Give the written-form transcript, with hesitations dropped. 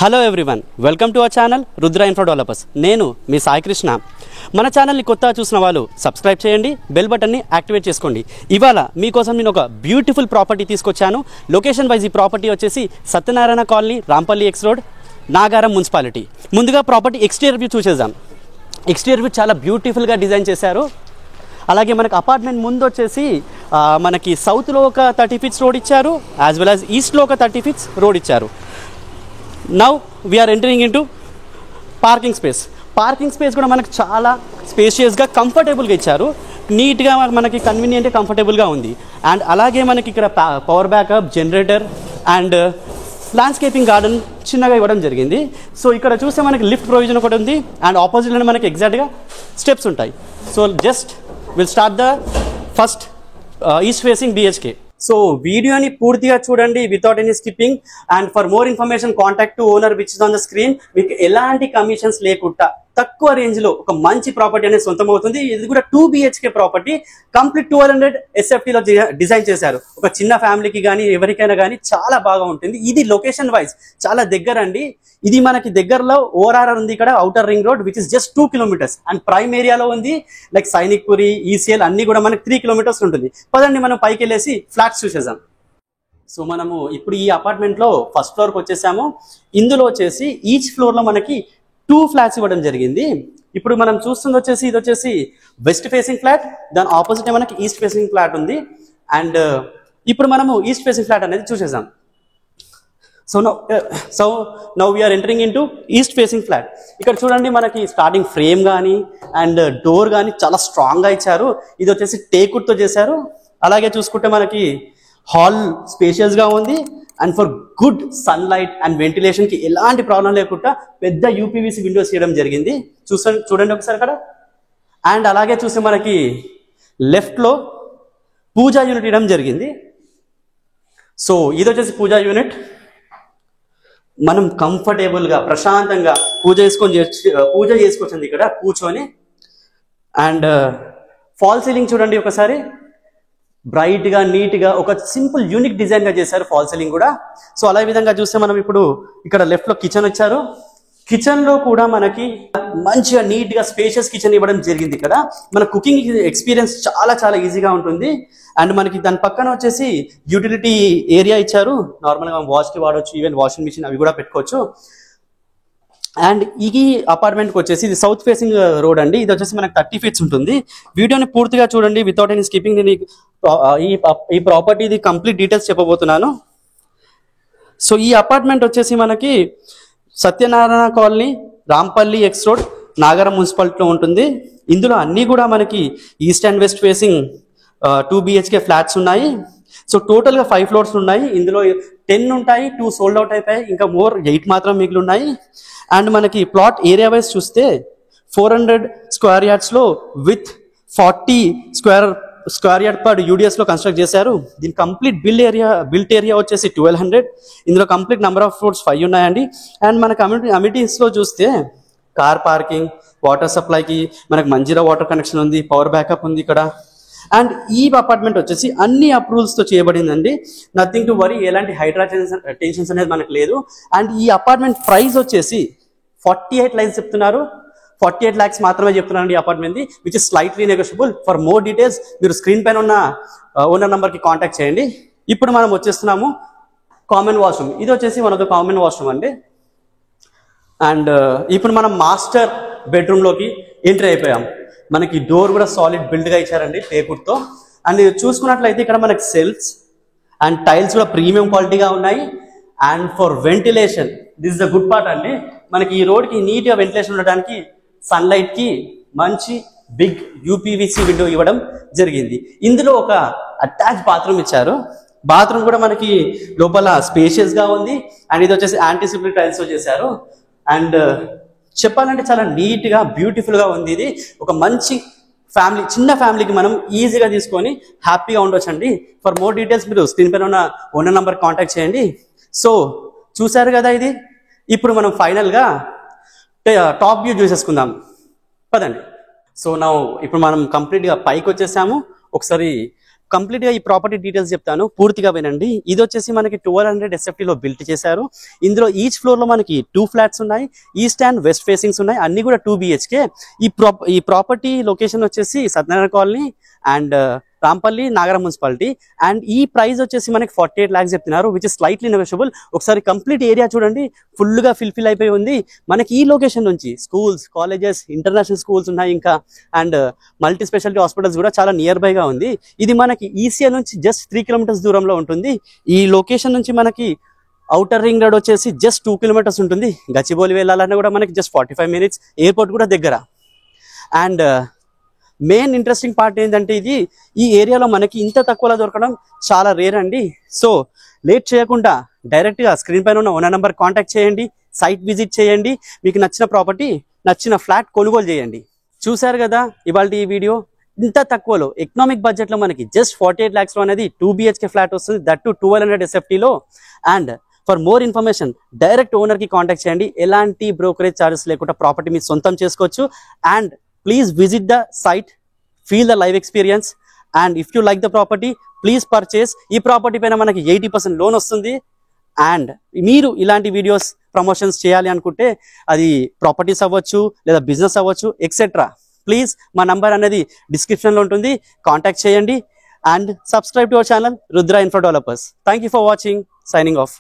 Hello everyone, welcome to our channel Rudra infra developers. నేను మీ సాయి కృష్ణ. మన ఛానల్ని కొత్తగా చూసిన వాళ్ళు సబ్స్క్రైబ్ చేయండి, బెల్ బటన్ని యాక్టివేట్ చేసుకోండి. ఇవాళ మీకోసం నేను ఒక బ్యూటిఫుల్ ప్రాపర్టీ తీసుకొచ్చాను. లొకేషన్ వైజ్ ఈ ప్రాపర్టీ వచ్చేసి Satyanarayana colony, Rampalli X road, Nagaram municipality. ముందుగా ప్రాపర్టీ ఎక్స్టీరియర్ వ్యూ చూసేద్దాం. ఎక్స్టీరియర్ వ్యూ చాలా బ్యూటిఫుల్గా డిజైన్ చేశారు. అలాగే మనకు అపార్ట్మెంట్ ముందు వచ్చేసి మనకి సౌత్లో ఒక 30 ఫీట్స్ రోడ్ ఇచ్చారు, యాజ్ వెల్ యాజ్ ఈస్ట్లో ఒక 30 ఫీట్స్ రోడ్ ఇచ్చారు. Now we are entering into parking space. Parking space కూడా మనకు చాలా స్పేషియస్గా కంఫర్టబుల్గా ఇచ్చారు. నీట్గా మనకి కన్వీనియంట్ కంఫర్టబుల్గా ఉంది. అండ్ అలాగే మనకి ఇక్కడ power backup, generator and landscaping garden చిన్నగా ఇవ్వడం జరిగింది. సో ఇక్కడ చూస్తే మనకి లిఫ్ట్ ప్రొవిజన్ ఒకటి ఉంది. అండ్ ఆపోజిట్లోనే మనకి ఎగ్జాక్ట్గా స్టెప్స్ ఉంటాయి. So just will start the first east facing BHK. So వీడియోని పూర్తిగా చూడండి without any skipping. And for more information contact to owner which is on the screen. మీకు ఎలాంటి కమిషన్స్ లేకుండా తక్కువ రేంజ్ లో ఒక మంచి ప్రాపర్టీ అనేది సొంతం అవుతుంది. ఇది కూడా 2 BHK ప్రాపర్టీ, కంప్లీట్ 1200 SFT లో డిజైన్ చేశారు. ఒక చిన్న ఫ్యామిలీకి కానీ ఎవరికైనా కానీ చాలా బాగా ఉంటుంది. ఇది లొకేషన్ వైజ్ చాలా దగ్గర అండి. ఇది మనకి దగ్గరలో ORR ఉంది, ఇక్కడ outer ring road which is just 2 kilometres. And prime ఏరియాలో ఉంది, లైక్ సైనిక్ పురి, ECL అన్ని కూడా మనకి 3 కిలోమీటర్స్ ఉంటుంది. పదండి మనం పైకి వెళ్ళేసి ఫ్లాట్స్ చూసేద్దాం. సో మనము ఇప్పుడు ఈ అపార్ట్మెంట్ లో ఫస్ట్ ఫ్లోర్కి వచ్చేసాము. ఇందులో వచ్చేసి ఈచ్ ఫ్లోర్ లో మనకి 2 ఫ్లాట్స్ ఇవ్వడం జరిగింది. ఇప్పుడు మనం చూస్తుంది వచ్చేసి ఇది వచ్చేసి వెస్ట్ ఫేసింగ్ ఫ్లాట్, దాని ఆపోజిట్ మనకి ఈస్ట్ ఫేసింగ్ ఫ్లాట్ ఉంది. అండ్ ఇప్పుడు మనము ఈస్ట్ ఫేసింగ్ ఫ్లాట్ అనేది చూసేసాం. So now we are entering into east facing flat. ఇక్కడ చూడండి మనకి స్టార్టింగ్ ఫ్రేమ్ కానీ అండ్ డోర్ కానీ చాలా స్ట్రాంగ్గా ఇచ్చారు. ఇది వచ్చేసి టేకుడ్తో చేశారు. అలాగే చూసుకుంటే మనకి హాల్ స్పేషియస్గా ఉంది. And for good sunlight and వెంటిలేషన్కి ఎలాంటి ప్రాబ్లం లేకుండా పెద్ద UPVC విండోస్ చేయడం జరిగింది. చూడండి ఒకసారి అక్కడ. అండ్ అలాగే చూస్తే మనకి లెఫ్ట్లో పూజా యూనిట్ ఇవ్వడం జరిగింది. సో ఇది వచ్చేసి పూజా యూనిట్. మనం కంఫర్టబుల్గా ప్రశాంతంగా పూజ చేసుకోవచ్చండి ఇక్కడ కూర్చొని. అండ్ ఫాల్ సీలింగ్ చూడండి ఒకసారి, బ్రైట్గా నీట్గా ఒక సింపుల్ యూనిక్ డిజైన్గా చేశారు ఫాల్ సీలింగ్ కూడా. సో అలా విధంగా చూస్తే మనం ఇప్పుడు ఇక్కడ లెఫ్ట్లో కిచెన్ ఇచ్చారు. కిచెన్లో కూడా మనకి మంచిగా నీట్గా స్పేషియస్ కిచెన్ ఇవ్వడం జరిగింది. ఇక్కడ మన కుకింగ్ ఎక్స్పీరియన్స్ చాలా చాలా ఈజీగా ఉంటుంది. అండ్ మనకి దాని పక్కన వచ్చేసి యూటిలిటీ ఏరియా ఇచ్చారు. నార్మల్గా వాష్కి వాడవచ్చు, ఈవెన్ వాషింగ్ మిషన్ అవి కూడా పెట్టుకోవచ్చు. అండ్ ఈ అపార్ట్మెంట్కి వచ్చేసి ఇది సౌత్ ఫేసింగ్ రోడ్ అండి. ఇది వచ్చేసి మనకి 30 ఫీట్స్ ఉంటుంది. వీడియోని పూర్తిగా చూడండి వితౌట్ ఎనీ స్కిప్పింగ్. నేను ఈ ప్రాపర్టీ ఇది కంప్లీట్ డీటెయిల్స్ చెప్పబోతున్నాను. సో ఈ అపార్ట్మెంట్ వచ్చేసి మనకి Satyanarayana colony, Rampalli X road, Nagaram మున్సిపాలిటీలో ఉంటుంది. ఇందులో అన్నీ కూడా మనకి east and west facing 2 BHK flats ఉన్నాయి. సో టోటల్గా 5 ఫ్లోర్స్ ఉన్నాయి. ఇందులో 10 ఉంటాయి, 2 సోల్డ్ అవుట్ అయిపోయాయి, ఇంకా 8 మాత్రం మిగిలి ఉన్నాయి. అండ్ మనకి ప్లాట్ ఏరియా వైజ్ చూస్తే 400 స్క్వేర్ యార్డ్స్లో with 40 square yard per UDS లో కన్స్ట్రక్ట్ చేశారు. దీని కంప్లీట్ బిల్ట్ ఏరియా వచ్చేసి 1200. ఇందులో కంప్లీట్ నెంబర్ ఆఫ్ ఫ్లోర్స్ 5 ఉన్నాయండి. అండ్ మన అమిటీస్లో చూస్తే కార్ పార్కింగ్, వాటర్ సప్లైకి మనకి మంజీరా వాటర్ కనెక్షన్ ఉంది, పవర్ బ్యాకప్ ఉంది ఇక్కడ. అండ్ ఈ అపార్ట్మెంట్ వచ్చేసి అన్ని అప్రూవల్స్తో చేయబడిందండి. నథింగ్ టు వరీ, ఎలాంటి హైడ్రా టెన్షన్స్ అనేది మనకు లేదు. అండ్ ఈ అపార్ట్మెంట్ ప్రైస్ వచ్చేసి 48 lakhs చెప్తున్నారు. 48 lakhs మాత్రమే చెప్తున్నారండి ఈ apartment, which is slightly negotiable. For more details మీరు స్క్రీన్ పైన ఉన్న ఓనర్ నెంబర్కి కాంటాక్ట్ చేయండి. ఇప్పుడు మనం వచ్చేస్తున్నాము కామన్ వాష్రూమ్. ఇది వచ్చేసి one of the common washroom అండి. అండ్ ఇప్పుడు మనం మాస్టర్ బెడ్రూమ్లోకి ఎంట్రీ అయిపోయాం. మనకి డోర్ కూడా సాలిడ్ బిల్డ్గా ఇచ్చారండి టేకుడ్తో. అండ్ చూసుకున్నట్లయితే ఇక్కడ మనకి సెల్ఫ్స్ అండ్ టైల్స్ కూడా ప్రీమియం క్వాలిటీగా ఉన్నాయి. And for ventilation, this is the good part అండి. మనకి ఈ రోడ్కి నీట్గా వెంటిలేషన్ ఉండడానికి సన్లైట్కి మంచి బిగ్ UPVC విండో ఇవ్వడం జరిగింది. ఇందులో ఒక అటాచ్ బాత్రూమ్ ఇచ్చారు. బాత్రూమ్ కూడా మనకి లోపల స్పేషియస్గా ఉంది. అండ్ ఇది వచ్చేసి యాంటీసిప్లీ టైల్స్తో చేశారు. అండ్ చెప్పాలంటే చాలా నీట్గా బ్యూటిఫుల్గా ఉంది. ఇది ఒక మంచి ఫ్యామిలీ, చిన్న ఫ్యామిలీకి మనం ఈజీగా తీసుకొని హ్యాపీగా ఉండొచ్చండి. ఫర్ మోర్ డీటెయిల్స్ మీరు స్క్రీన్ పైన ఉన్న ఓనర్ నెంబర్ కాంటాక్ట్ చేయండి. సో చూసారు కదా ఇది. ఇప్పుడు మనం ఫైనల్గా టాప్ వ్యూ చూసేసుకుందాం, పదండి. సో ఇప్పుడు మనం కంప్లీట్గా పైకి వచ్చేసాము. ఒకసారి కంప్లీట్ గా ఈ ప్రాపర్టీ డీటెయిల్స్ చెప్తాను, పూర్తిగా వినండి. ఇది వచ్చేసి మనకి 1200 SFT లో బిల్ట్ చేశారు. ఇందులో ఈచ్ ఫ్లోర్ లో మనకి 2 ఫ్లాట్స్ ఉన్నాయి, ఈస్ట్ అండ్ వెస్ట్ ఫేసింగ్స్ ఉన్నాయి, అన్ని కూడా 2 BHK. ఈ ప్రాపర్టీ లొకేషన్ వచ్చేసి Satyanarayana colony and Rampalli Nagaram municipality. And ఈ ప్రైస్ వచ్చేసి మనకి 48 lakhs చెప్తున్నారు, విచ్ ఇస్ స్లైట్లీ నెగోషియబుల్. ఒకసారి కంప్లీట్ ఏరియా చూడండి, ఫుల్ గా ఫిల్ అయిపోయి ఉంది. మనకి ఈ లొకేషన్ నుంచి స్కూల్స్, కాలేజెస్, ఇంటర్నేషనల్ స్కూల్స్ ఉన్నాయి ఇంకా, అండ్ మల్టీ స్పెషాలిటీ హాస్పిటల్స్ కూడా చాలా నియర్ బై గా ఉంది. ఇది మనకి ECL నుంచి జస్ట్ 3 kilometers దూరంలో ఉంటుంది. ఈ లొకేషన్ నుంచి మనకి ఔటర్ రింగ్ రోడ్ వచ్చేసి జస్ట్ 2 kilometers ఉంటుంది. గచ్చిబౌలి వెళ్ళాలన్నా కూడా మనకి జస్ట్ 45 minutes, ఎయిర్పోర్ట్ కూడా దగ్గర. అండ్ మెయిన్ ఇంట్రెస్టింగ్ పార్ట్ ఏంటంటే ఈ ఏరియాలో మనకి ఇంత తక్కువలో దొరకడం చాలా రేర్ అండి. సో లేట్ చేయకుండా డైరెక్ట్ గా స్క్రీన్ పైన ఉన్న ఓనర్ నెంబర్ కాంటాక్ట్ చేయండి, సైట్ విజిట్ చేయండి, మీకు నచ్చిన ప్రాపర్టీ, నచ్చిన ఫ్లాట్ కొనుగోలు చేయండి. చూసారు కదా ఇవాళ ఈ వీడియో. ఇంత తక్కువలో ఎకనామిక్ బడ్జెట్ లో మనకి జస్ట్ 48 lakhs లో అనేది 2 BHK ఫ్లాట్ వస్తుంది, దట్ టు 1200 SFT లో. And for more information direct owner కి కాంటాక్ట్ చేయండి, ఎలాంటి బ్రోకరేజ్ చార్జెస్ లేకుండా ప్రాపర్టీ మీరు సొంతం చేసుకోవచ్చు. And please visit the site, feel the live experience, and if you like the property, please purchase. ఈ ప్రాపర్టీ పైన మనకి 80% లోన్ వస్తుంది. అండ్ మీరు ఇలాంటి వీడియోస్ ప్రమోషన్స్ చేయాలి అనుకుంటే అది ప్రాపర్టీస్ అవ్వచ్చు లేదా బిజినెస్ అవ్వచ్చు ఎక్సెట్రా, ప్లీజ్ మా నంబర్ అనేది డిస్క్రిప్షన్లో ఉంటుంది, కాంటాక్ట్ చేయండి. And subscribe to our channel Rudra info developers. Thank you for watching, signing off.